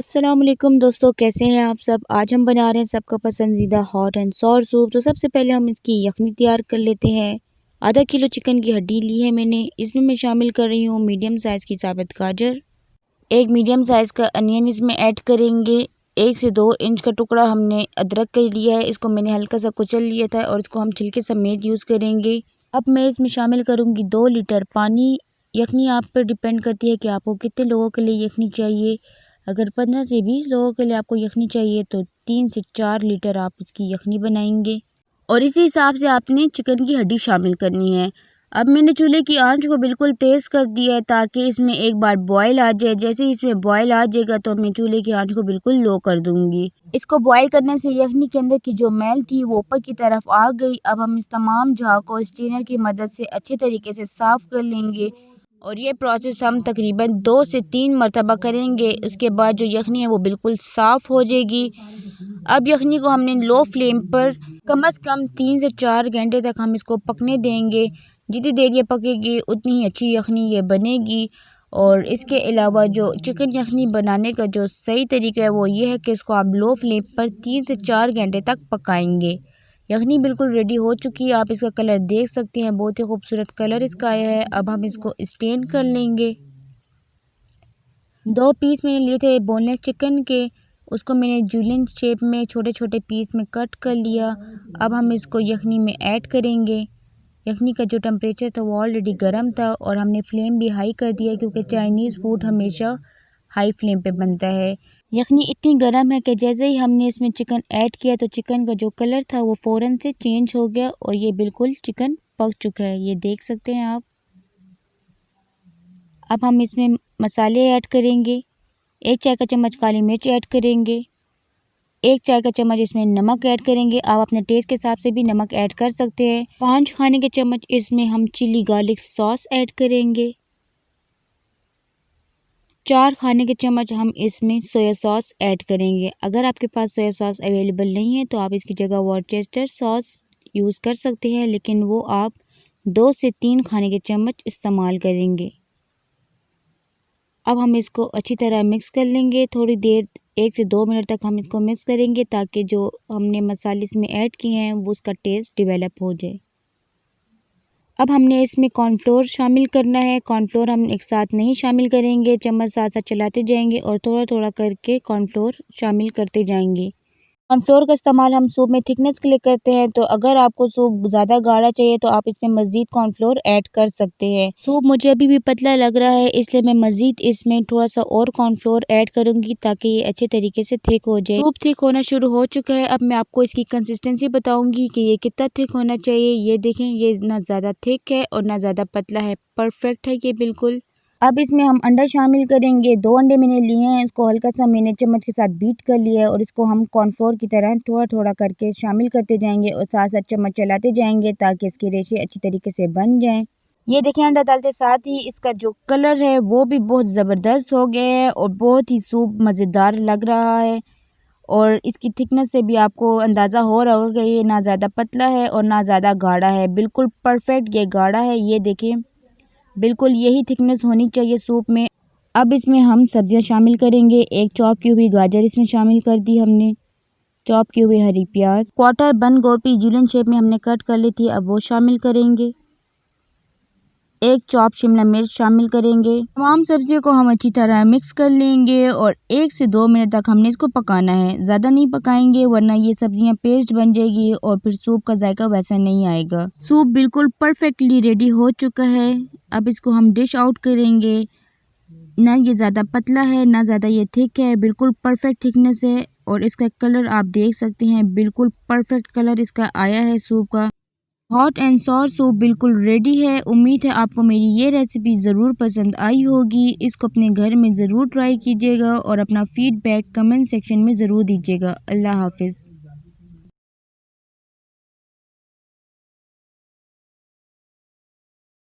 अस्सलामुअलैकुम दोस्तों, कैसे हैं आप सब। आज हम बना रहे हैं सबका पसंदीदा हॉट एंड सॉर सूप। तो सबसे पहले हम इसकी यखनी तैयार कर लेते हैं। आधा किलो चिकन की हड्डी ली है मैंने। इसमें मैं शामिल कर रही हूँ मीडियम साइज़ की साबित गाजर, एक मीडियम साइज़ का अनियन इसमें ऐड करेंगे। 1 से 2 इंच का टुकड़ा हमने अदरक का लिया है, इसको मैंने हल्का सा कुचल लिया था और इसको हम छिलके समेत यूज़ करेंगे। अब मैं इसमें शामिल करूँगी 2 लीटर पानी। यखनी आप पर डिपेंड करती है कि आपको कितने लोगों के लिए यखनी चाहिए। अगर 15 से 20 लोगों के लिए आपको यखनी चाहिए तो 3 से 4 लीटर आप इसकी यखनी बनाएंगे और इसी हिसाब से आपने चिकन की हड्डी शामिल करनी है। अब मैंने चूल्हे की आंच को बिल्कुल तेज़ कर दिया है ताकि इसमें एक बार बॉयल आ जाए। जैसे ही इसमें बॉयल आ जाएगा तो मैं चूल्हे की आंच को बिल्कुल लो कर दूंगी। इसको बॉयल करने से यखनी के अंदर की जो मैल थी वो ऊपर की तरफ आ गई। अब हम इस तमाम झाग को स्ट्रेनर की मदद से अच्छे तरीके से साफ़ कर लेंगे और ये प्रोसेस हम तकरीबन 2 से 3 मरतबा करेंगे। उसके बाद जो यखनी है वो बिल्कुल साफ़ हो जाएगी। अब यखनी को हमने लो फ्लेम पर कम से कम 3 से 4 घंटे तक हम इसको पकने देंगे। जितनी देर ये पकेगी उतनी ही अच्छी यखनी ये बनेगी। और इसके अलावा जो चिकन यखनी बनाने का जो सही तरीका है वो ये है कि इसको आप लो फ्लेम पर 3 से 4 घंटे तक पकाएंगे। यखनी बिल्कुल रेडी हो चुकी है, आप इसका कलर देख सकते हैं, बहुत ही खूबसूरत कलर इसका आया है। अब हम इसको स्टेन कर लेंगे। 2 पीस मैंने लिए थे बोनलेस चिकन के, उसको मैंने जूलियन शेप में छोटे छोटे पीस में कट कर लिया। अब हम इसको यखनी में ऐड करेंगे। यखनी का जो टेम्परेचर था वो ऑलरेडी गर्म था और हमने फ्लेम भी हाई कर दिया क्योंकि चाइनीज़ फूड हमेशा हाई फ्लेम पे बनता है। यखनी इतनी गर्म है कि जैसे ही हमने इसमें चिकन ऐड किया तो चिकन का जो कलर था वो फ़ौरन से चेंज हो गया और ये बिल्कुल चिकन पक चुका है, ये देख सकते हैं आप। अब हम इसमें मसाले ऐड करेंगे। 1 चाय का चम्मच काली मिर्च ऐड करेंगे। 1 चाय का चम्मच इसमें नमक ऐड करेंगे। आप अपने टेस्ट के हिसाब से भी नमक ऐड कर सकते हैं। 5 खाने के चम्मच इसमें हम चिली गार्लिक सॉस ऐड करेंगे। 4 खाने के चम्मच हम इसमें सोया सॉस ऐड करेंगे। अगर आपके पास सोया सॉस अवेलेबल नहीं है तो आप इसकी जगह वर्सेस्टर सॉस यूज़ कर सकते हैं, लेकिन वो आप 2 से 3 खाने के चम्मच इस्तेमाल करेंगे। अब हम इसको अच्छी तरह मिक्स कर लेंगे। थोड़ी देर 1 से 2 मिनट तक हम इसको मिक्स करेंगे ताकि जो हमने मसाले इसमें ऐड किए हैं वो उसका टेस्ट डेवलप हो जाए। अब हमने इसमें कॉर्नफ्लोर शामिल करना है। कॉर्नफ्लोर हम एक साथ नहीं शामिल करेंगे, चम्मच साथ साथ चलाते जाएंगे और थोड़ा थोड़ा करके कॉर्नफ्लोर शामिल करते जाएंगे। कॉर्नफ्लोर का इस्तेमाल हम सूप में थिकनेस के लिए करते हैं, तो अगर आपको सूप ज़्यादा गाढ़ा चाहिए तो आप इसमें मज़ीद कॉर्नफ्लोर ऐड कर सकते हैं। सूप मुझे अभी भी पतला लग रहा है, इसलिए मैं मज़ीद इसमें थोड़ा सा और कॉर्नफ्लोर ऐड करूँगी ताकि ये अच्छे तरीके से थिक हो जाए। सूप थिक होना शुरू हो चुका है। अब मैं आपको इसकी कंसिस्टेंसी बताऊँगी कि ये कितना थिक होना चाहिए। ये देखें, ये ना ज़्यादा थिक है और ना ज़्यादा पतला है, परफेक्ट है ये बिल्कुल। अब इसमें हम अंडा शामिल करेंगे। 2 अंडे मैंने लिए हैं, इसको हल्का सा मैंने चम्मच के साथ बीट कर लिया है और इसको हम कॉर्नफ्लोर की तरह थोड़ा थोड़ा करके शामिल करते जाएंगे और साथ साथ चम्मच चलाते जाएंगे ताकि इसके रेशे अच्छी तरीके से बन जाएं। ये देखिए, अंडा डालते साथ ही इसका जो कलर है वो भी बहुत ज़बरदस्त हो गया है और बहुत ही सूप मज़ेदार लग रहा है। और इसकी थिकनेस से भी आपको अंदाज़ा हो रहा होगा कि ये ना ज़्यादा पतला है और ना ज़्यादा गाढ़ा है, बिल्कुल परफेक्ट ये गाढ़ा है। ये देखिए, बिल्कुल यही थिकनेस होनी चाहिए सूप में। अब इसमें हम सब्जियां शामिल करेंगे। 1 चॉप की हुई गाजर इसमें शामिल कर दी हमने, चॉप की हुई हरी प्याज, क्वार्टर बंद गोभी जूलियन शेप में हमने कट कर ली थी, अब वो शामिल करेंगे। 1 चॉप शिमला मिर्च शामिल करेंगे। तमाम सब्जियों को हम अच्छी तरह मिक्स कर लेंगे और 1 से 2 मिनट तक हमने इसको पकाना है। ज़्यादा नहीं पकाएंगे वरना ये सब्जियां पेस्ट बन जाएगी और फिर सूप का जायका वैसा नहीं आएगा। सूप बिल्कुल परफेक्टली रेडी हो चुका है। अब इसको हम डिश आउट करेंगे। ना ये ज़्यादा पतला है ना ज़्यादा ये थिक है, बिल्कुल परफेक्ट थिकनेस है और इसका कलर आप देख सकते हैं, बिल्कुल परफेक्ट कलर इसका आया है सूप का। हॉट एंड सॉर सूप बिल्कुल रेडी है। उम्मीद है आपको मेरी ये रेसिपी ज़रूर पसंद आई होगी। इसको अपने घर में ज़रूर ट्राई कीजिएगा और अपना फीडबैक कमेंट सेक्शन में ज़रूर दीजिएगा। अल्लाह हाफिज़।